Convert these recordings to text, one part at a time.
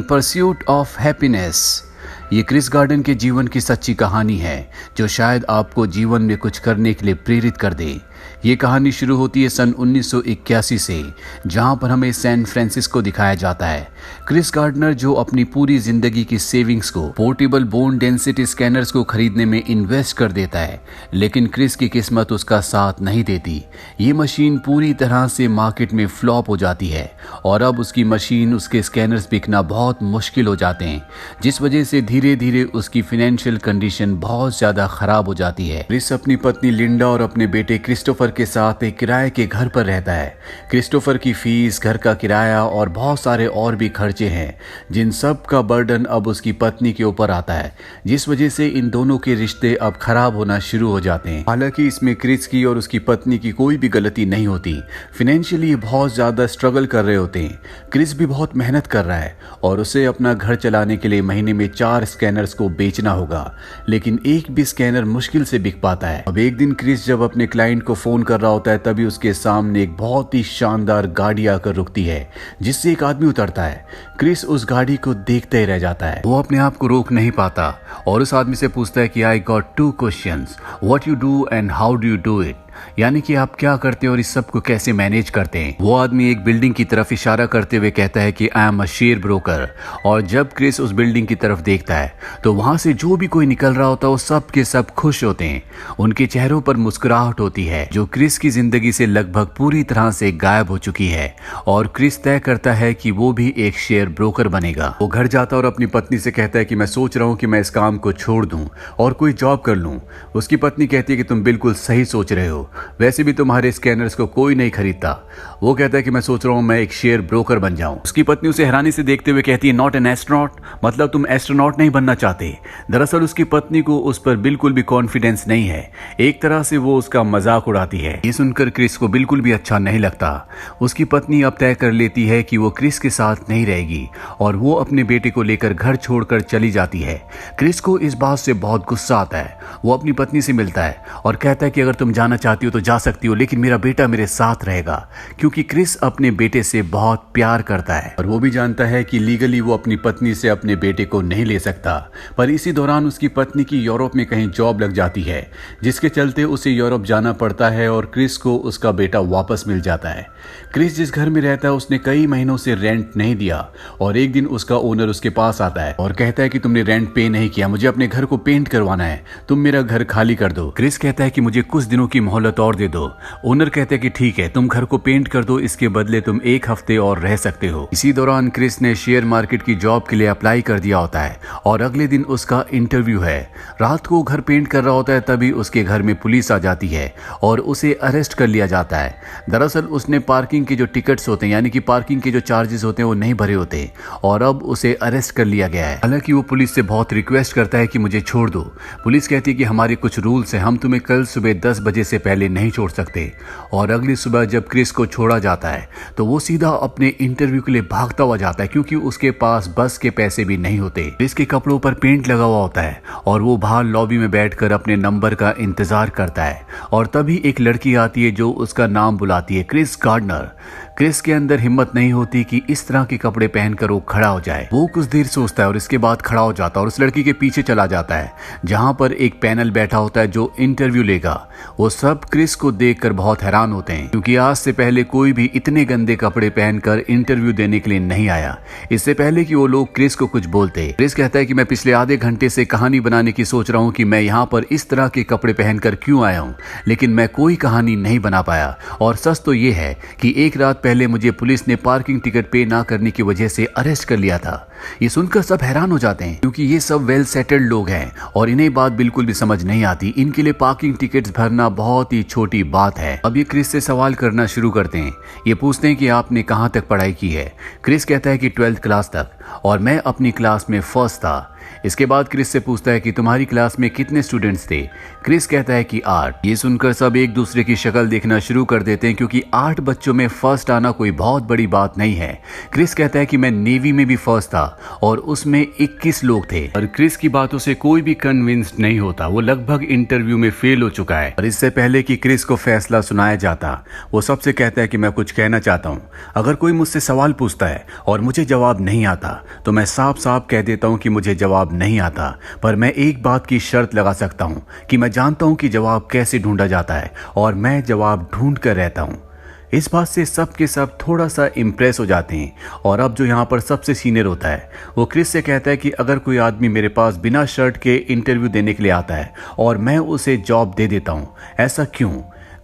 Pursuit of happiness. ये Chris garden के जीवन की सच्ची कहानी है जो शायद आपको जीवन में कुछ करने के लिए प्रेरित कर दे। ये कहानी शुरू होती है सन 1981 से, जहां पर हमें सैन फ्रांसिस्को दिखाया जाता है। क्रिस गार्डनर जो अपनी पूरी जिंदगी की सेविंग्स को पोर्टेबल बोन डेंसिटी स्कैनर्स को खरीदने में इन्वेस्ट कर देता है, लेकिन क्रिस की किस्मत उसका साथ नहीं देती। ये मशीन पूरी तरह से मार्केट में फ्लॉप हो जाती है और अब उसकी मशीन, उसके स्कैनर्स बिकना बहुत मुश्किल हो जाते हैं, जिस वजह से धीरे धीरे उसकी फाइनेंशियल कंडीशन बहुत ज्यादा खराब हो जाती है। क्रिस अपनी पत्नी लिंडा और अपने बेटे क्रिस्टोफर के साथ एक किराए के घर पर रहता है। क्रिस्टोफर की फीस, घर का किराया और बहुत सारे और भी खर्चे हैं, जिन सब का बर्डन अब उसकी पत्नी के ऊपर आता है, जिस वजह से इन दोनों के रिश्ते अब खराब होना शुरू हो जाते हैं। हालांकि इसमें क्रिस की और उसकी पत्नी की कोई भी गलती नहीं होती। फाइनेंशियली बहुत ज्यादा स्ट्रगल कर रहे होते हैं। क्रिस भी बहुत मेहनत कर रहा है और उसे अपना घर चलाने के लिए महीने में 4 स्कैनर्स को बेचना होगा, लेकिन एक भी स्कैनर मुश्किल से बिक पाता है। अब एक दिन क्रिस जब अपने क्लाइंट को फोन कर रहा होता है, तभी उसके सामने एक बहुत ही शानदार गाड़ी आकर रुकती है, जिससे एक आदमी उतरता है। क्रिस उस गाड़ी को देखते ही रह जाता है। वो अपने आप को रोक नहीं पाता और उस आदमी से पूछता है कि I got 2 questions, what you do and how do you do it. यानी कि आप क्या करते हैं और इस सब को कैसे मैनेज करते हैं। वो आदमी एक बिल्डिंग की तरफ इशारा करते हुए कहता है कि I am a share broker. और जब क्रिस उस बिल्डिंग की तरफ देखता है तो वहां से जो भी कोई निकल रहा होता है वो सब के सब खुश होते हैं। उनके चेहरों पर मुस्कुराहट होती है, जो क्रिस की जिंदगी से लगभग पूरी तरह से गायब हो चुकी है। और क्रिस तय करता है कि वो भी एक शेयर ब्रोकर बनेगा। वो घर जाता और अपनी पत्नी से कहता है कि मैं सोच रहा हूँ कि मैं इस काम को छोड़ दूं और कोई जॉब कर लूं। उसकी पत्नी कहती है कि तुम बिल्कुल सही सोच रहे हो, वैसे भी तुम्हारे स्कैनर्स को कोई नहीं खरीदता। वो कहता है कि मैं सोच रहा हूं मैं एक शेयर ब्रोकर बन जाऊं। उसकी पत्नी उसे हैरानी से देखते हुए कहती है, नॉट एन एस्ट्रोनॉट, मतलब तुम एस्ट्रोनॉट नहीं बनना चाहते। दरअसल उसकी पत्नी को उस पर बिल्कुल भी कॉन्फिडेंस नहीं है। एक तरह से वो उसका मजाक उड़ाती है। ये सुनकर क्रिस को बिल्कुल भी अच्छा नहीं लगता। उसकी पत्नी अब तय कर लेती है कि वो क्रिस के साथ नहीं रहेगी और वो अपने बेटे को लेकर घर छोड़कर चली जाती है। क्रिस को इस बात से बहुत गुस्सा आता है। वो अपनी पत्नी से मिलता है और कहता है कि अगर तुम जाना चाहती हो तो जा सकती हो, लेकिन मेरा बेटा मेरे साथ रहेगा, क्योंकि क्रिस अपने बेटे से बहुत प्यार करता है और वो भी जानता है कि लीगली वो अपनी पत्नी से अपने बेटे को नहीं ले सकता। पर इसी दौरान उसकी पत्नी की यूरोप में कहीं जॉब लग जाती है, जिसके चलते उसे यूरोप जाना पड़ता है और क्रिस को उसका बेटा वापस मिल जाता है। क्रिस जिस घर में रहता है उसने कई महीनों से रेंट नहीं दिया और एक दिन उसका ओनर उसके पास आता है और कहता है कि तुमने रेंट पे नहीं किया, मुझे अपने घर को पेंट करवाना है, तुम मेरा घर खाली कर दो। क्रिस कहता है कि मुझे कुछ दिनों की मोहलत और दे दो। ओनर कहते हैं कि ठीक है, तुम घर को पेंट कर दो, इसके बदले तुम 1 हफ्ते और रह सकते हो। इसी दौरान क्रिस ने शेयर मार्केट की जॉब के लिए अप्लाई कर दिया होता है और अगले दिन उसका इंटरव्यू है। रात को घर पेंट कर रहा होता है, तभी उसके घर में पुलिस आ जाती है और उसे अरेस्ट कर लिया जाता है। दरअसल उसने पार्किंग के जो टिकट्स होते हैं, यानी कि पार्किंग के जो चार्जेस होते हैं, वो नहीं भरे होते और अब उसे अरेस्ट कर लिया गया है। हालांकि वो पुलिस से बहुत रिक्वेस्ट करता है कि मुझे छोड़ दो। पुलिस कहती है कि हमारे कुछ रूल्स हैं, हम तुम्हें कल सुबह 10 बजे से पहले नहीं छोड़ सकते। और अगली सुबह जब क्रिस को छोड़ा जाता है तो वो सीधा अपने इंटरव्यू के लिए भागता हुआ जाता है, क्योंकि उसके पास बस के पैसे भी नहीं होते। क्रिस के कपड़ों पर पेंट लगा हुआ होता है और वो बाहर लॉबी में बैठकर अपने नंबर का इंतजार करता है और तभी एक लड़की आती है जो उसका नाम बुलाती है, क्रिस गार्डनर। क्रिस के अंदर हिम्मत नहीं होती कि इस तरह के कपड़े पहनकर वो खड़ा हो जाए। वो कुछ देर सोचता है और इसके बाद खड़ा हो जाता है और उस लड़की के पीछे चला जाता है, जहां पर एक पैनल बैठा होता है जो इंटरव्यू लेगा। वो सब क्रिस को देखकर बहुत हैरान होते हैं, क्योंकि आज से पहले कोई भी इतने गंदे कपड़े पहनकर इंटरव्यू देने के लिए नहीं आया। इससे पहले कि वो लोग क्रिस को कुछ बोलते, क्रिस कहता है कि मैं पिछले आधे घंटे से कहानी बनाने की सोच रहा हूँ कि मैं यहाँ पर इस तरह के कपड़े पहनकर क्यों आया हूँ, लेकिन मैं कोई कहानी नहीं बना पाया। और सच तो ये है कि एक रात पहले मुझे पुलिस ने पार्किंग टिकट पे ना करने की वजह से अरेस्ट कर लिया था। ये सुनकर सब हैरान हो जाते हैं, क्योंकि ये सब वेल सेटल्ड लोग हैं और इन्हें बात बिल्कुल भी समझ नहीं आती। इनके लिए पार्किंग टिकट्स भरना बहुत ही छोटी बात है। अब ये क्रिस से सवाल करना शुरू करते हैं। ये पूछते हैं कि आपने कहाँ तक पढ़ाई की है। क्रिस कहता है कि 12th क्लास तक, और मैं अपनी क्लास में फर्स्ट था। इसके बाद क्रिस से पूछता है कि तुम्हारी क्लास में कितने स्टूडेंट्स थे। क्रिस कहता है कि 8। ये सुनकर सब एक दूसरे की शक्ल देखना शुरू कर देते हैं क्योंकि 8 बच्चों में फर्स्ट आना कोई बहुत बड़ी बात नहीं है। क्रिस कहता है कि मैं नेवी में भी फर्स्ट था और उसमें 21 लोग थे। और क्रिस की बातों से कोई भी कन्विंस्ड नहीं होता। वो लगभग इंटरव्यू में फेल हो चुका है। और इससे पहले कि क्रिस को फैसला सुनाया जाता, वो सबसे कहता है कि मैं कुछ कहना चाहता हूँ। अगर कोई मुझसे सवाल पूछता है और मुझे जवाब नहीं आता तो मैं साफ साफ कह देता हूँ कि मुझे जवाब नहीं आता, पर मैं एक बात की शर्त लगा सकता हूँ कि मैं जानता हूँ कि जवाब कैसे ढूंढा जाता है और मैं जवाब ढूंढ कर रहता हूँ। इस बात से सब के सब थोड़ा सा इम्प्रेस हो जाते हैं। और अब जो यहाँ पर सबसे सीनियर होता है वो क्रिस से कहता है कि अगर कोई आदमी मेरे पास बिना शर्ट के इंटरव्यू देने के लिए आता है और मैं उसे जॉब दे देता हूँ, ऐसा क्यों?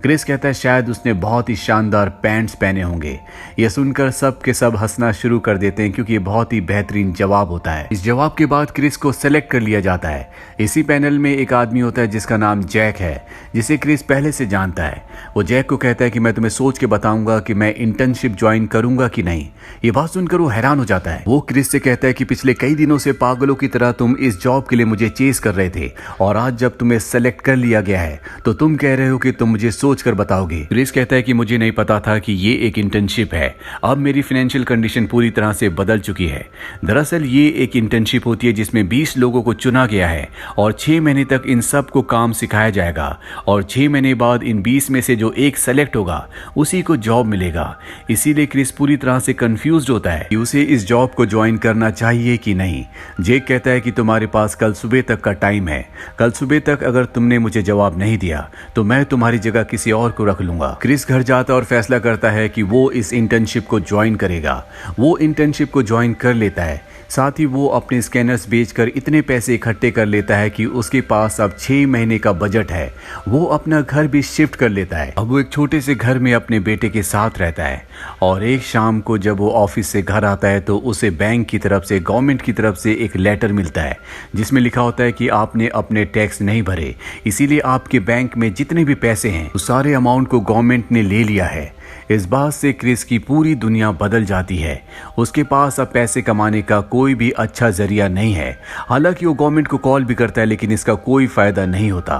क्रिस कहता है शायद उसने बहुत ही शानदार पैंट्स पहने होंगे। यह सुनकर सब के सब हंसना शुरू कर देते हैं क्योंकि ये बहुत ही बेहतरीन जवाब होता है। इस जवाब के बाद क्रिस को सेलेक्ट कर लिया जाता है। इसी पैनल में एक आदमी होता है जिसका नाम जैक है, जिसे क्रिस पहले से जानता है। वो जैक को कहता है कि मैं तुम्हें सोच के बताऊंगा कि मैं इंटर्नशिप ज्वाइन करूंगा कि नहीं। ये बात सुनकर वो हैरान हो जाता है। वो क्रिस से कहता है कि पिछले कई दिनों से पागलों की तरह तुम इस जॉब के लिए मुझे चेस कर रहे थे और आज जब तुम्हें सेलेक्ट कर लिया गया है तो तुम कह रहे हो कि तुम मुझे सोच कर बताओगे। क्रिस कहता है कि मुझे नहीं पता था कि ये एक इंटर्नशिप है। अब मेरी फाइनेंशियल कंडीशन पूरी तरह से बदल चुकी है। दरअसल ये एक इंटर्नशिप होती है जिसमें 20 लोगों को चुना गया है और 6 महीने तक इन सब को काम सिखाया जाएगा और 6 महीने बाद इन 20 में से जो एक सेलेक्ट होगा उसी को जॉब मिलेगा। इसीलिए क्रिस पूरी तरह से कंफ्यूज्ड होता है कि उसे इस जॉब को ज्वाइन करना चाहिए कि नहीं। जेक कहता है कि तुम्हारे पास कल सुबह तक का टाइम है। कल सुबह तक अगर तुमने मुझे जवाब नहीं दिया तो मैं तुम्हारी जगह किसी और को रख लूंगा। क्रिस घर जाता और फैसला करता है कि वो इस इंटर्नशिप को ज्वाइन करेगा। वो इंटर्नशिप को ज्वाइन कर लेता है। साथ ही वो अपने स्कैनर्स बेचकर इतने पैसे इकट्ठे कर लेता है कि उसके पास अब 6 महीने का बजट है। वो अपना घर भी शिफ्ट कर लेता है। अब वो एक छोटे से घर में अपने बेटे के साथ रहता है और एक शाम को जब वो ऑफिस से घर आता है तो उसे बैंक की तरफ से, गवर्नमेंट की तरफ से एक लेटर मिलता है जिसमें लिखा होता है कि आपने अपने टैक्स नहीं भरे, इसीलिए आपके बैंक में जितने भी पैसे हैं उस सारे अमाउंट को गवर्नमेंट ने ले लिया है। इस बात से क्रिस की पूरी दुनिया बदल जाती है। उसके पास अब पैसे कमाने का कोई भी अच्छा जरिया नहीं है। हालांकि वो गवर्नमेंट को कॉल भी करता है लेकिन इसका कोई फायदा नहीं होता।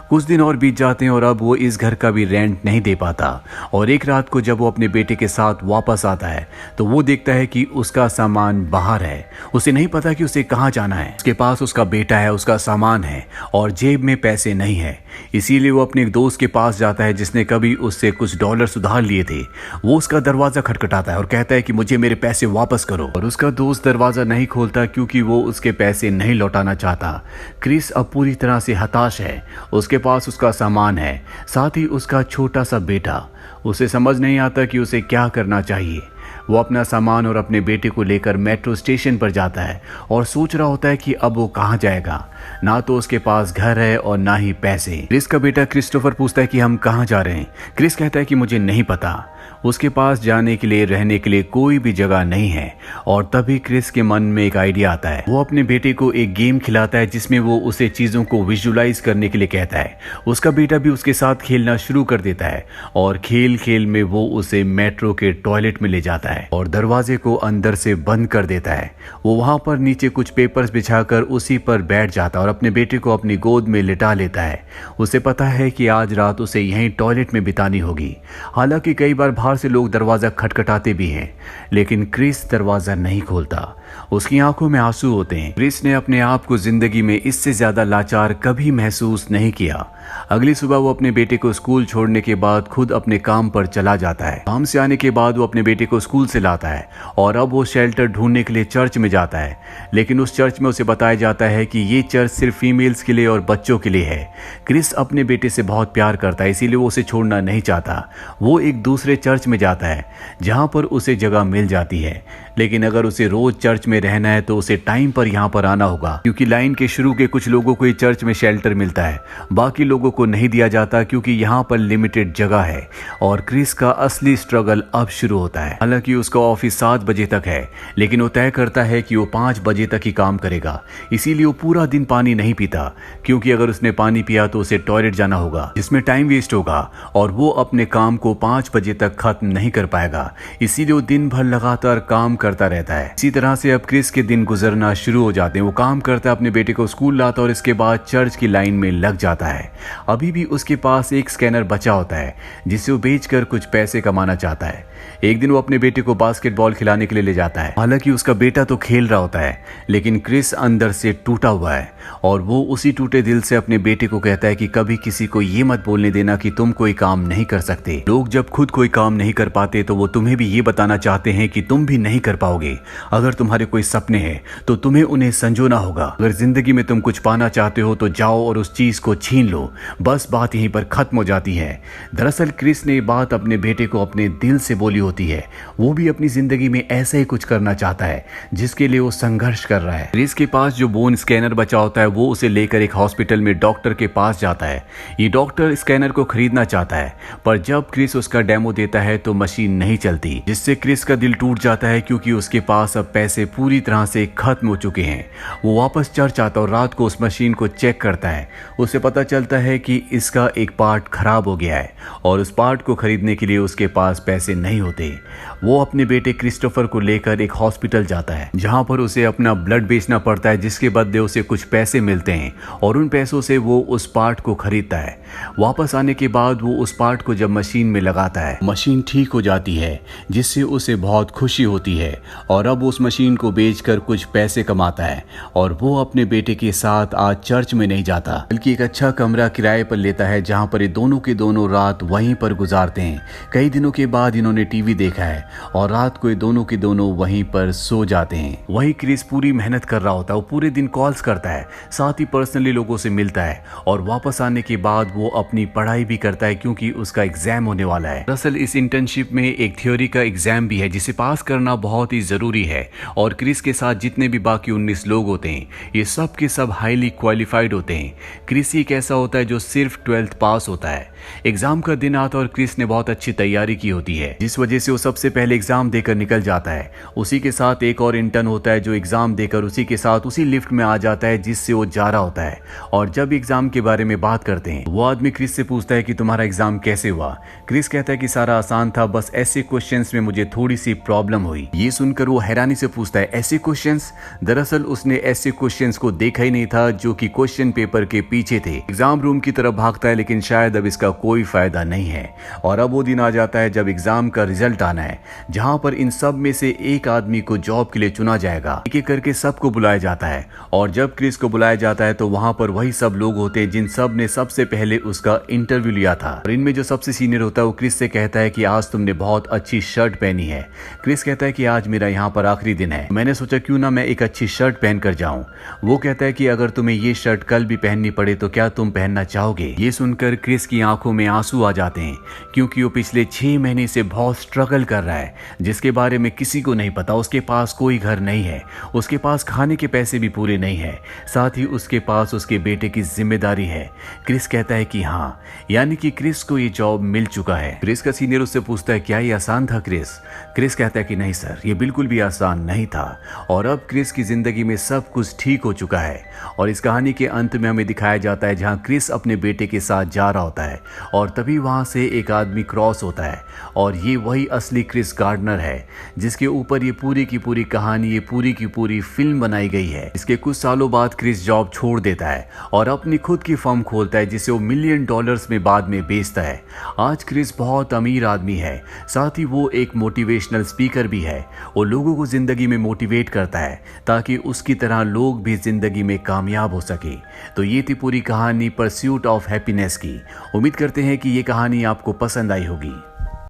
कुछ दिन और बीत जाते हैं और अब वो इस घर का भी रेंट नहीं दे पाता। और एक रात को जब वो अपने बेटे के साथ वापस आता है तो वो देखता है कि उसका सामान बाहर है। उसे नहीं पता कि उसे कहाँ जाना है। उसके पास उसका बेटा है, उसका सामान है और जेब में पैसे नहीं है। इसीलिए वो अपने एक दोस्त के पास जाता है जिसने कभी उससे कुछ डॉलर उधार लिए थे। वो उसका दरवाजा खटखटाता है और कहता है कि मुझे मेरे पैसे वापस करो। और उसका दोस्त दरवाजा नहीं खोलता क्योंकि वो उसके पैसे नहीं लौटाना चाहता। क्रिस अब पूरी तरह से हताश है। उसके पास उसका सामान है, साथ ही उसका छोटा सा बेटा। उसे समझ नहीं आता कि उसे क्या करना चाहिए। वो अपना सामान और अपने बेटे को लेकर मेट्रो स्टेशन पर जाता है और सोच रहा होता है कि अब वो कहाँ जाएगा। ना तो उसके पास घर है और ना ही पैसे। क्रिस का बेटा क्रिस्टोफर पूछता है कि हम कहाँ जा रहे हैं। क्रिस कहता है कि मुझे नहीं पता। उसके पास जाने के लिए, रहने के लिए कोई भी जगह नहीं है। और तभी क्रिस के मन में एक आइडिया आता है। वो अपने बेटे को एक गेम खिलाता है जिसमें वो उसे चीजों को विजुलाइज करने के लिए कहता है। उसका बेटा भी उसके साथ खेलना शुरू कर देता है और खेल खेल में वो उसे मेट्रो के टॉयलेट में ले जाता है और दरवाजे को अंदर से बंद कर देता है। वो वहां पर नीचे कुछ पेपर्स बिछाकर उसी पर बैठ जाता है और अपने बेटे को अपनी गोद में लिटा लेता है। उसे पता है कि आज रात उसे यहीं टॉयलेट में बितानी होगी। हालांकि कई बार बाहर से लोग दरवाजा खटखटाते भी हैं लेकिन क्रिस दरवाजा नहीं खोलता। उसकी आंखों में आंसू होते हैं। क्रिस ने अपने आप को जिंदगी में इससे ज्यादा लाचार कभी महसूस नहीं किया। अगली सुबह वो अपने बेटे को स्कूल छोड़ने के बाद खुद अपने काम पर चला जाता है। काम से आने के बाद वो अपने बेटे को स्कूल से लाता है और अब वो शेल्टर ढूंढने के लिए चर्च में जाता है। लेकिन उस चर्च में उसे बताया जाता है कि ये चर्च सिर्फ फीमेल्स के लिए और बच्चों के लिए है। क्रिस अपने बेटे से बहुत प्यार करता है, इसीलिए वो उसे छोड़ना नहीं चाहता। वो एक दूसरे चर्च में जाता है जहां पर उसे जगह मिल जाती है। लेकिन अगर उसे रोज चर्च में रहना है तो उसे टाइम पर यहाँ पर आना होगा, क्योंकि लाइन के शुरू के कुछ लोगों को ही चर्च में शेल्टर मिलता है, बाकी लोगों को नहीं दिया जाता क्योंकि यहाँ पर लिमिटेड जगह है। और क्रिस का असली स्ट्रगल अब शुरू होता है। हालांकि उसका ऑफिस 7 बजे तक है लेकिन वो तय करता है कि वो 5 बजे तक ही काम करेगा। इसीलिए वो पूरा दिन पानी नहीं पीता, क्योंकि अगर उसने पानी पिया तो उसे टॉयलेट जाना होगा जिसमें टाइम वेस्ट होगा और वो अपने काम को 5 बजे तक खत्म नहीं कर पाएगा। इसीलिए वो दिन भर लगातार काम करता रहता है। इसी तरह से अब क्रिस के दिन गुजरना शुरू हो जाते हैं। वो काम करता है, अपने बेटे को स्कूल लाता है और इसके बाद चर्च की लाइन में लग जाता है। अभी भी उसके पास एक स्कैनर बचा होता है जिसे वो बेचकर कुछ पैसे कमाना चाहता है। एक दिन वो अपने बेटे को बास्केटबॉल खिलाने के लिए ले जाता है। हालांकि उसका बेटा तो खेल रहा होता है, लेकिन क्रिस अंदर से टूटा हुआ है और वो उसी टूटे दिल से अपने बेटे को कहता है कि कभी किसी को ये मत बोलने देना कि तुम कोई काम नहीं कर सकते। लोग जब खुद कोई काम नहीं कर पाते तो वो तुम्हें भी ये बताना चाहते हैं कि तुम भी नहीं कर पाओगे। अगर तुम्हारे कोई सपने हैं तो तुम्हें उन्हें संजोना होगा। अगर जिंदगी में तुम कुछ पाना चाहते हो तो जाओ और उस चीज को छीन लो। बस बात यहीं पर खत्म हो जाती है। दरअसल क्रिस ने ये बात अपने बेटे को अपने दिल से बोली होती है। वो भी अपनी जिंदगी में ऐसा ही कुछ करना चाहता है जिसके लिए वो संघर्ष कर रहा है। क्रिस के पास जो बोन स्कैनर बचा होता है वो उसे लेकर एक हॉस्पिटल में डॉक्टर के पास जाता है। ये डॉक्टर स्कैनर को खरीदना चाहता है, पर जब क्रिस उसका डेमो देता है तो मशीन नहीं चलती, जिससे क्रिस का दिल टूट जाता है क्योंकि उसके पास अब पैसे पूरी तरह से खत्म हो चुके हैं। वो वापस चर्च आता और रात को उस मशीन को चेक करता है। उसे पता चलता है कि इसका एक पार्ट खराब हो गया है और उस पार्ट को खरीदने के लिए उसके पास पैसे नहीं होते। वो अपने बेटे क्रिस्टोफर को लेकर एक हॉस्पिटल जाता है जहां पर उसे अपना ब्लड बेचना पड़ता है, जिसके बदले उसे कुछ पैसे मिलते हैं और उन पैसों से वो उस पार्ट को खरीदता है। वापस आने के बाद वो उस पार्ट को जब मशीन में लगाता है, मशीन ठीक हो जाती है, जिससे उसे बहुत खुशी होती है और अब उस मशीन को बेचकर कुछ पैसे कमाता है। और वो अपने बेटे के साथ आज चर्च में नहीं जाता, बल्कि एक अच्छा कमरा किराए पर लेता है जहां पर ये दोनों के दोनों रात वहीं पर गुजारते हैं। कई दिनों के बाद इन्होंने टीवी देखा है और रात को ये दोनों के दोनों वहीं पर सो जाते हैं। वहीं क्रिस पूरी मेहनत कर रहा होता है। वो पूरे दिन कॉल्स करता है, साथ ही पर्सनली लोगों से मिलता है और वापस आने के बाद वो अपनी पढ़ाई भी करता है क्योंकि उसका एग्जाम होने वाला है। दरअसल इस इंटर्नशिप में एक थ्योरी का एग्जाम भी है जिसे पास करना बहुत ही जरूरी है और क्रिस के साथ जितने भी बाकी 19 लोग होते हैं ये सब के सब हाईली क्वालिफाइड होते हैं। क्रिस एक ऐसा होता है जो सिर्फ 12th पास होता है। एग्जाम का दिन आता और क्रिस ने बहुत अच्छी तैयारी की होती है, जिस वजह से वो सबसे पहले एग्जाम देकर निकल जाता है। उसी के साथ एक और इंटर्न होता है जो एग्जाम देकर उसी के साथ उसी लिफ्ट में आ जाता है जिससे वो जा रहा होता है। और जब एग्जाम के बारे में बात करते हैं वो आदमी क्रिस से पूछता है कि तुम्हारा एग्जाम कैसे हुआ। क्रिस कहता है कि सारा आसान था, बस ऐसे क्वेश्चंस में मुझे थोड़ी सी प्रॉब्लम हुई। ये सुनकर वो हैरानी से पूछता है ऐसे क्वेश्चंस? दरअसल उसने ऐसे क्वेश्चंस को देखा ही नहीं था जो कि क्वेश्चन पेपर के पीछे थे। एग्जाम रूम की तरफ भागता है, लेकिन शायद अब इसका कोई फायदा नहीं है। और अब वो दिन आ जाता है जब एग्जाम का रिजल्ट आना है, जहां पर इन सब में से एक आदमी को जॉब के लिए चुना जाएगा। एक एक करके सबको बुलाया जाता है और जब क्रिस को बुलाया जाता है तो वहां पर वही सब लोग होते हैं जिन सब ने सबसे पहले उसका इंटरव्यू लिया था। और इनमें जो सबसे सीनियर होता है वो क्रिस से कहता है कि आज तुमने बहुत अच्छी शर्ट पहनी है। क्रिस कहता है कि आज मेरा यहाँ पर आखिरी दिन है, मैंने सोचा क्यों ना मैं एक अच्छी शर्ट पहन कर जाऊं। वो कहता है कि अगर तुम्हें ये शर्ट कल भी पहननी पड़े तो क्या तुम पहनना चाहोगे। ये सुनकर क्रिस की आंखों में आंसू आ जाते हैं क्योंकि वो पिछले 6 महीने से बहुत स्ट्रगल कर रहा है जिसके बारे में किसी को नहीं पता। उसके पास कोई घर नहीं है, उसके पास खाने के पैसे भी पूरे नहीं है, साथ ही उसके पास उसके बेटे की जिम्मेदारी है। क्रिस कहता है कि हाँ, यानी कि क्रिस को ये जॉब मिल चुका है। क्रिस का सीनियर उससे पूछता है क्या ये आसान था क्रिस? क्रिस कहता है कि नहीं सर, ये बिल्कुल भी आसान नहीं था। और अब क्रिस की जिंदगी में सब कुछ ठीक हो चुका है। और इस कहानी के अंत में हमें दिखाया जाता है जहां क्रिस अपने बेटे के साथ जा रहा होता है और तभी वहां से एक आदमी क्रॉस होता है और ये वही असली क्रिस गार्डनर है जिसके ऊपर ये पूरी की पूरी कहानी, ये पूरी की पूरी फिल्म बनाई गई है। इसके कुछ सालों बाद क्रिस जॉब छोड़ देता है और अपनी खुद की फर्म खोलता है जिसे वो $1 मिलियन में बाद में बेचता है। आज क्रिस बहुत अमीर आदमी है, साथ ही वो एक मोटिवेशनल स्पीकर भी है। वो लोगों को जिंदगी में मोटिवेट करता है ताकि उसकी तरह लोग भी जिंदगी में कामयाब हो सके। तो ये थी पूरी कहानी परस्यूट ऑफ हैप्पीनेस की। उम्मीद करते हैं कि ये कहानी आपको पसंद आई होगी।